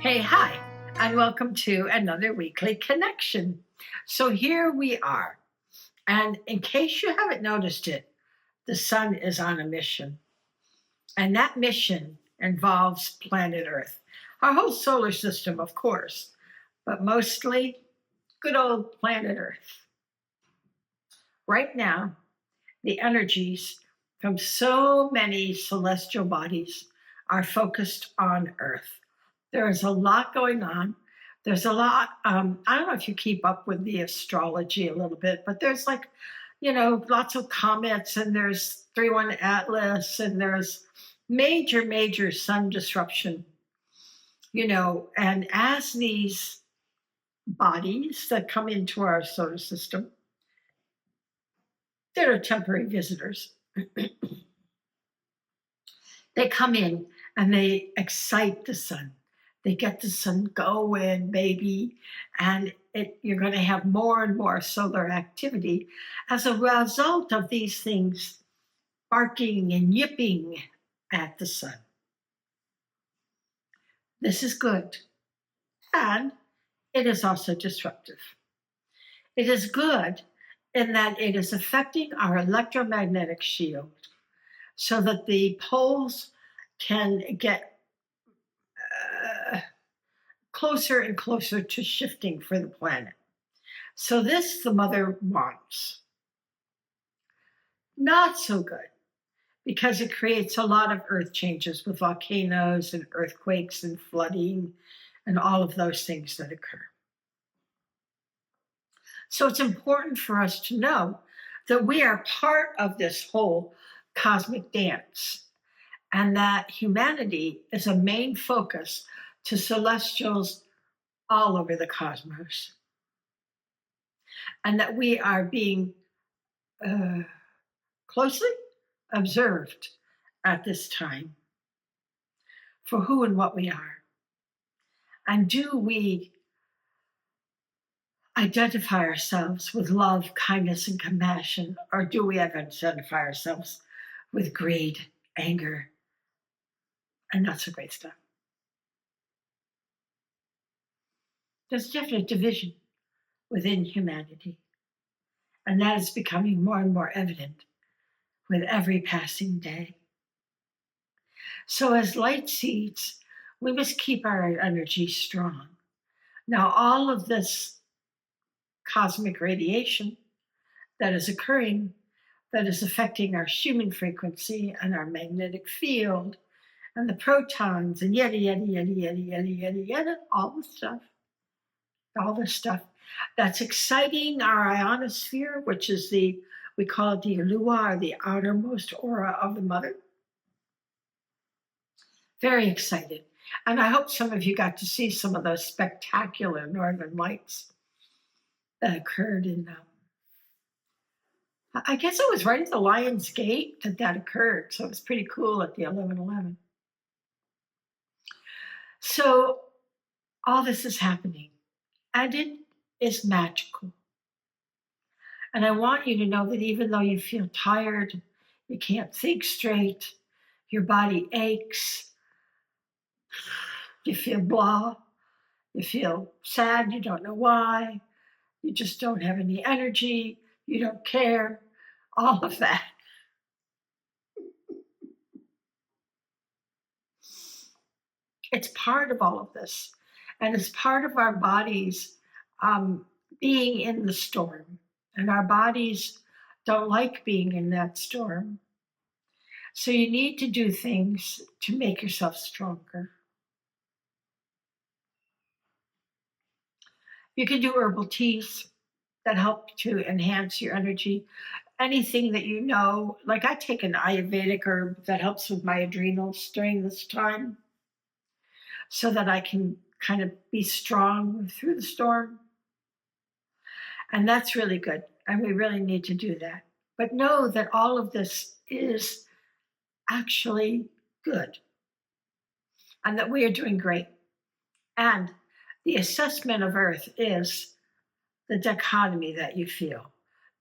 Hey, hi, and welcome to another weekly connection. So here we are. And in case you haven't noticed it, the sun is on a mission. And that mission involves planet Earth, our whole solar system, of course, but mostly good old planet Earth. Right now, the energies from so many celestial bodies are focused on Earth. There is a lot going on. There's a lot, I don't know if you keep up with the astrology a little bit, but there's lots of comets, and there's 3-1 Atlas, and there's major sun disruption, and as these bodies that come into our solar system, that are temporary visitors, they come in and they excite the sun. They get the sun going, baby, and you're going to have more and more solar activity as a result of these things barking and yipping at the sun. This is good, and it is also disruptive. It is good in that it is affecting our electromagnetic shield so that the poles can get closer and closer to shifting for the planet. So this the mother wants. Not so good, because it creates a lot of earth changes with volcanoes and earthquakes and flooding and all of those things that occur. So it's important for us to know that we are part of this whole cosmic dance, and that humanity is a main focus to celestials all over the cosmos, and that we are being closely observed at this time for who and what we are. And do we identify ourselves with love, kindness, and compassion, or do we identify ourselves with greed, anger, and not so great stuff? There's definite division within humanity, and that is becoming more and more evident with every passing day. So as light seeds, we must keep our energy strong. Now, all of this cosmic radiation that is occurring, that is affecting our Schumann frequency and our magnetic field and the protons and yada, all this stuff that's exciting our ionosphere, which is we call it the Lua, or the outermost aura of the mother. Very excited. And I hope some of you got to see some of those spectacular northern lights that occurred in, I guess it was right at the Lion's Gate that occurred. So it was pretty cool at the 11/11. So all this is happening, and it is magical. And I want you to know that even though you feel tired, you can't think straight, your body aches, you feel blah, you feel sad, you don't know why, you just don't have any energy, you don't care, all of that. It's part of all of this, and it's part of our bodies being in the storm, and our bodies don't like being in that storm. So you need to do things to make yourself stronger. You can do herbal teas that help to enhance your energy. Anything that you know, like I take an Ayurvedic herb that helps with my adrenals during this time so that I can kind of be strong through the storm. And that's really good. And we really need to do that. But know that all of this is actually good and that we are doing great. And the assessment of Earth is the dichotomy that you feel,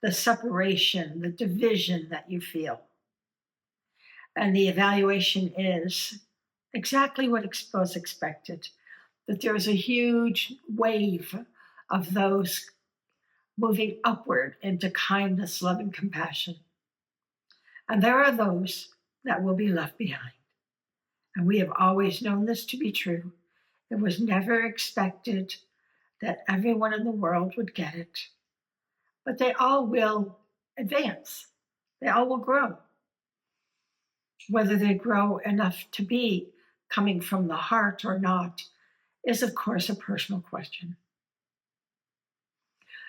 the separation, the division that you feel. And the evaluation is exactly what was expected. that there is a huge wave of those moving upward into kindness, love, and compassion. And there are those that will be left behind. And we have always known this to be true. It was never expected that everyone in the world would get it, but they all will advance. They all will grow. Whether they grow enough to be coming from the heart or not is, of course, a personal question.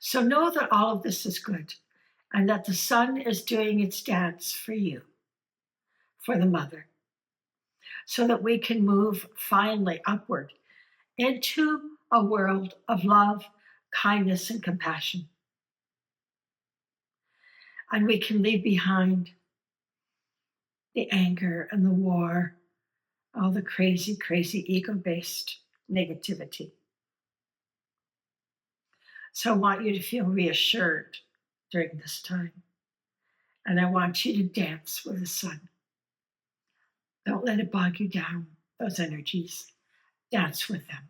So know that all of this is good and that the sun is doing its dance for you, for the mother, so that we can move finally upward into a world of love, kindness, and compassion. And we can leave behind the anger and the war, all the crazy, crazy ego-based negativity. So I want you to feel reassured during this time. And I want you to dance with the sun. Don't let it bog you down, those energies. Dance with them.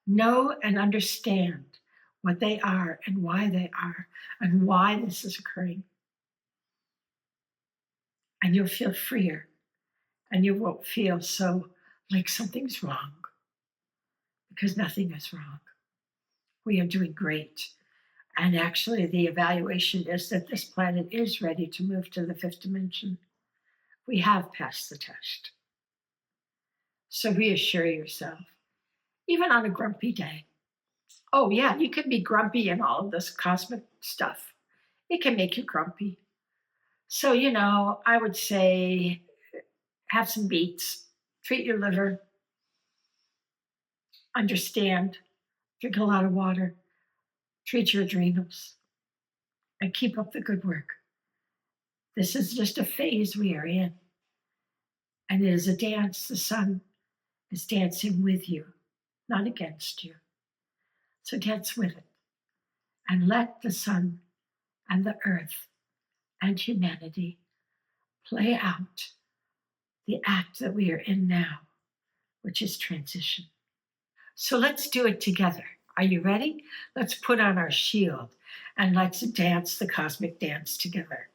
Know and understand what they are and why this is occurring. And you'll feel freer, and you won't feel so like something's wrong, because nothing is wrong. We are doing great. And actually, the evaluation is that this planet is ready to move to the fifth dimension. We have passed the test. So reassure yourself, even on a grumpy day. Oh, yeah, you can be grumpy in all of this cosmic stuff. It can make you grumpy. So, I would say have some beets, treat your liver, understand, drink a lot of water, treat your adrenals, and keep up the good work. This is just a phase we are in. And it is a dance. The sun is dancing with you, not against you. So dance with it. And let the sun and the earth and humanity play out the act that we are in now, which is transition. So let's do it together. Are you ready? Let's put on our shield and let's dance the cosmic dance together.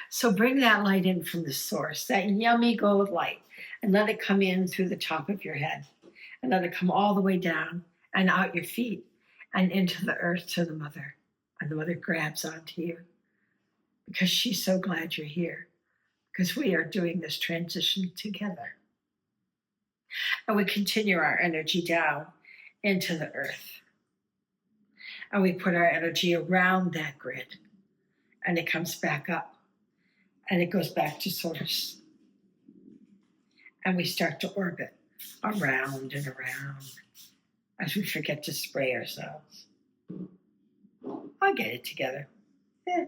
So bring that light in from the source, that yummy gold light, and let it come in through the top of your head, and let it come all the way down and out your feet and into the earth to the mother. And the mother grabs onto you because she's so glad you're here, because we are doing this transition together. And we continue our energy down into the earth. And we put our energy around that grid, and it comes back up, and it goes back to source. And we start to orbit around and around as we forget to spray ourselves. I'll get it together. Yeah.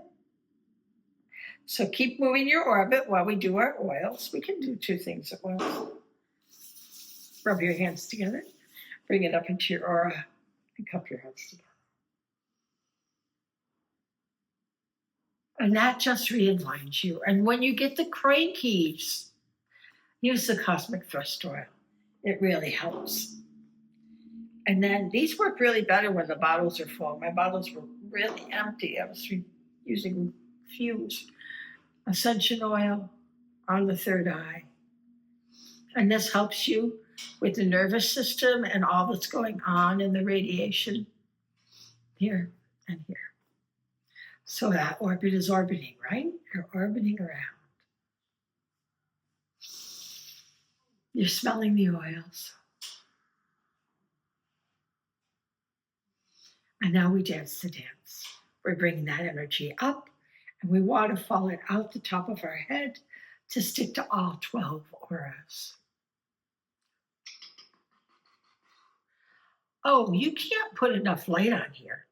So keep moving your orbit while we do our oils. We can do two things at once. Rub your hands together, bring it up into your aura, and cup your hands together. And that just realigns you. And when you get the crankies, use the Cosmic Thrust Oil. It really helps. And then these work really better when the bottles are full. My bottles were really empty. I was using Fuse Ascension Oil on the third eye. And this helps you with the nervous system and all that's going on in the radiation here and here. So that orbit is orbiting, right? You're orbiting around. You're smelling the oils. And now we dance the dance. We're bringing that energy up, and we waterfall it out the top of our head to stick to all 12 auras. Oh, you can't put enough light on here.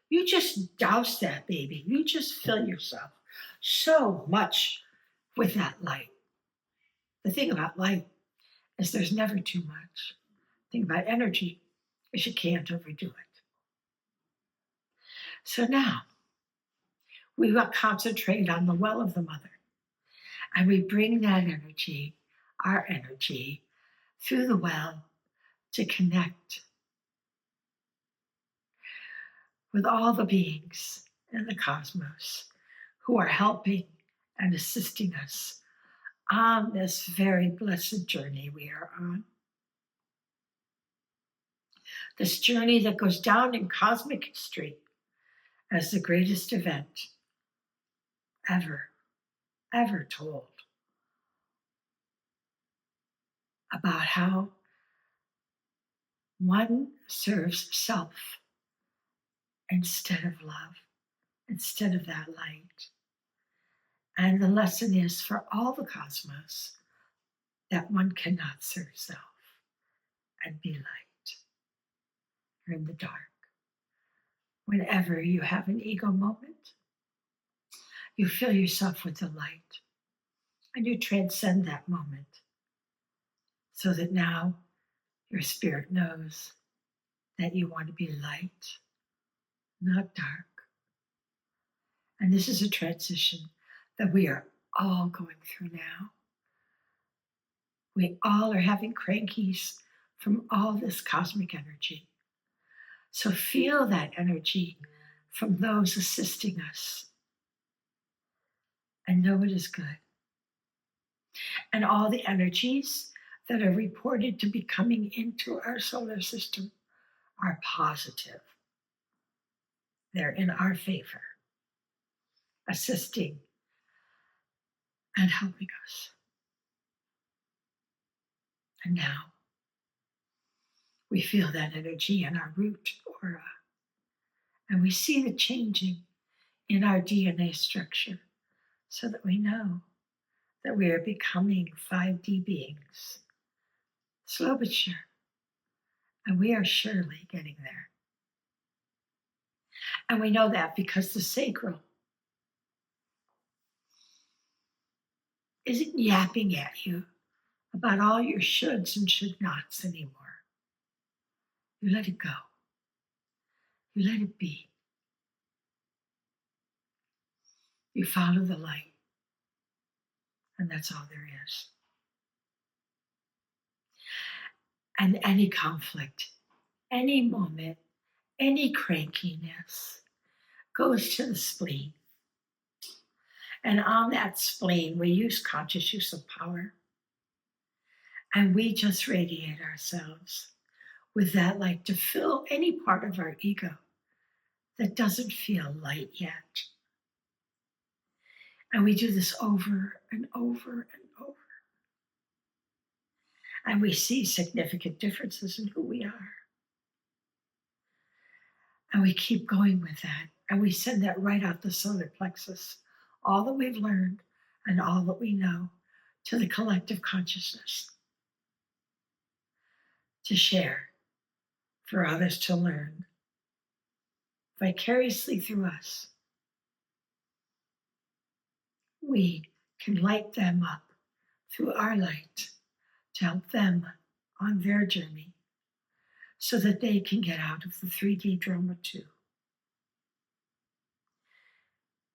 You just douse that baby. You just fill yourself so much with that light. The thing about light is there's never too much. The thing about energy is you can't overdo it. So now we will concentrate on the well of the mother, and we bring that energy, our energy, through the well to connect with all the beings in the cosmos who are helping and assisting us on this very blessed journey we are on. This journey that goes down in cosmic history as the greatest event ever told about how one serves self instead of love, instead of that light. And the lesson is for all the cosmos that one cannot serve self and be light or in the dark. Whenever you have an ego moment, you fill yourself with the light and you transcend that moment so that now your spirit knows that you want to be light, not dark. And this is a transition that we are all going through now. We all are having crankies from all this cosmic energy. So feel that energy from those assisting us and know it is good. And all the energies that are reported to be coming into our solar system are positive. They're in our favor, assisting and helping us. And now we feel that energy in our root aura, and we see the changing in our DNA structure so that we know that we are becoming 5D beings, slow but sure, and we are surely getting there. And we know that because the sacral isn't yapping at you about all your shoulds and should nots anymore. You let it go. You let it be. You follow the light. And that's all there is. And any conflict, any moment, any crankiness goes to the spleen. And on that spleen, we use conscious use of power. And we just radiate ourselves with that light to fill any part of our ego that doesn't feel light yet. And we do this over and over and over. And we see significant differences in who we are. And we keep going with that. And we send that right out the solar plexus, all that we've learned and all that we know, to the collective consciousness to share, for others to learn vicariously through us. We can light them up through our light to help them on their journey so that they can get out of the 3D drama too.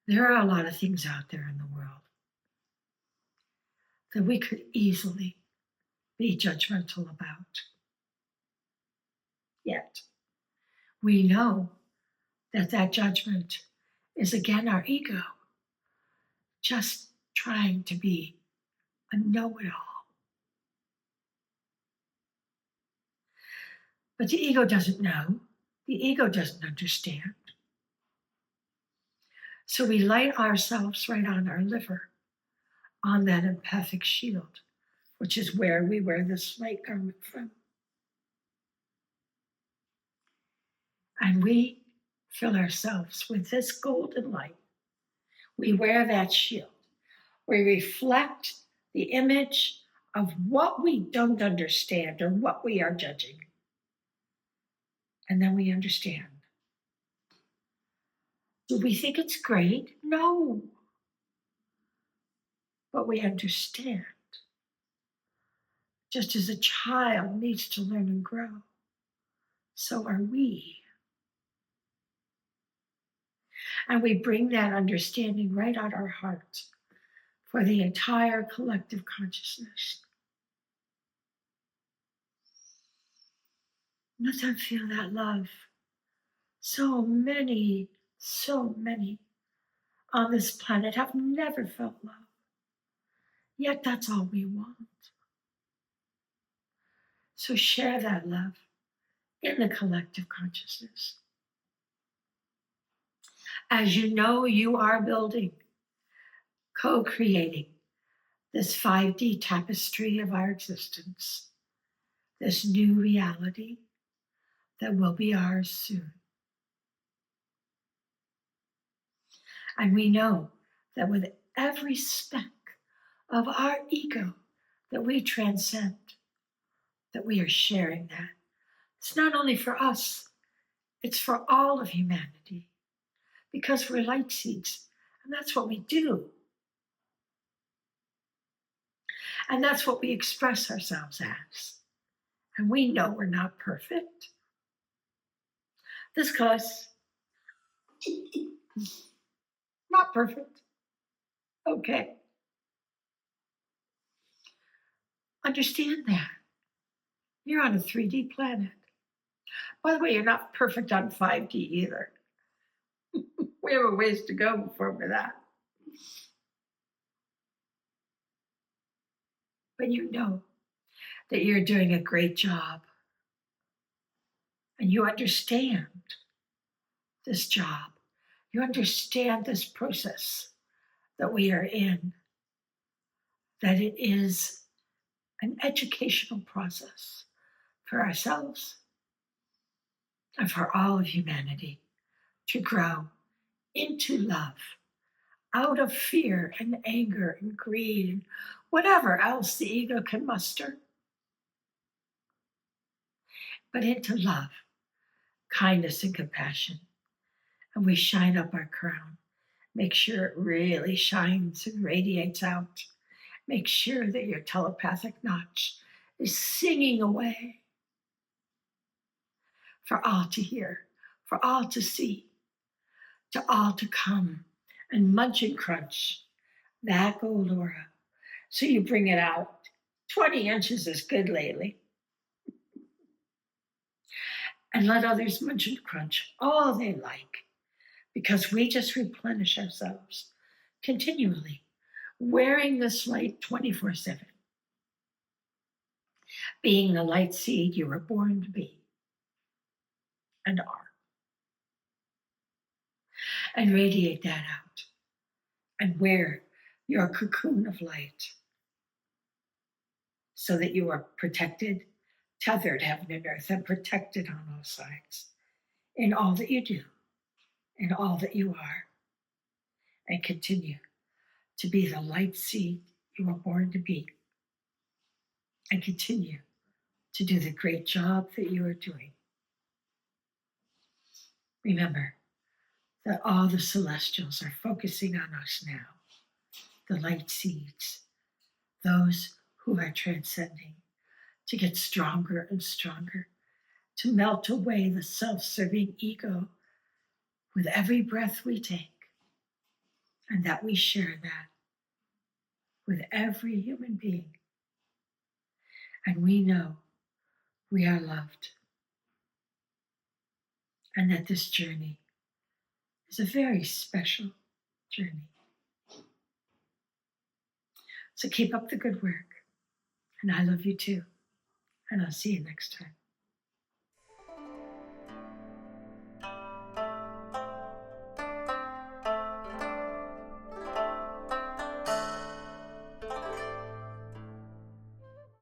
There are a lot of things out there in the world that we could easily be judgmental about. Yet, we know that that judgment is again our ego, just trying to be a know-it-all. But the ego doesn't know. The ego doesn't understand. So we light ourselves right on our liver, on that empathic shield, which is where we wear this light garment from. And we fill ourselves with this golden light. We wear that shield. We reflect the image of what we don't understand or what we are judging. And then we understand. Do we think it's great? No. But we understand. Just as a child needs to learn and grow, so are we. And we bring that understanding right out our hearts for the entire collective consciousness. Let them feel that love So many on this planet have never felt love. Yet that's all we want. So share that love in the collective consciousness. As you know, you are building, co-creating this 5D tapestry of our existence, this new reality that will be ours soon. And we know that with every speck of our ego that we transcend, that we are sharing that. It's not only for us, it's for all of humanity, because we're light seeds, and that's what we do. And that's what we express ourselves as. And we know we're not perfect. This class, not perfect. Okay. Understand that. You're on a 3D planet. By the way, you're not perfect on 5D either. We have a ways to go before we're that. But you know that you're doing a great job. And you understand this job. You understand this process that we are in, that it is an educational process for ourselves and for all of humanity to grow into love, out of fear and anger and greed and whatever else the ego can muster, but into love, kindness, and compassion. And we shine up our crown. Make sure it really shines and radiates out. Make sure that your telepathic notch is singing away for all to hear, for all to see, to all to come and munch and crunch that gold aura. So you bring it out. 20 inches is good lately. And let others munch and crunch all they like, because we just replenish ourselves continually, wearing this light 24/7, being the light seed you were born to be and are. And radiate that out and wear your cocoon of light so that you are protected, tethered heaven and earth, and protected on all sides in all that you do, in all that you are, and continue to be the light seed you were born to be, and continue to do the great job that you are doing. Remember that all the celestials are focusing on us now, the light seeds, those who are transcending, to get stronger and stronger, to melt away the self-serving ego with every breath we take, and that we share that with every human being. And we know we are loved, and that this journey is a very special journey. So keep up the good work, and I love you too, and I'll see you next time.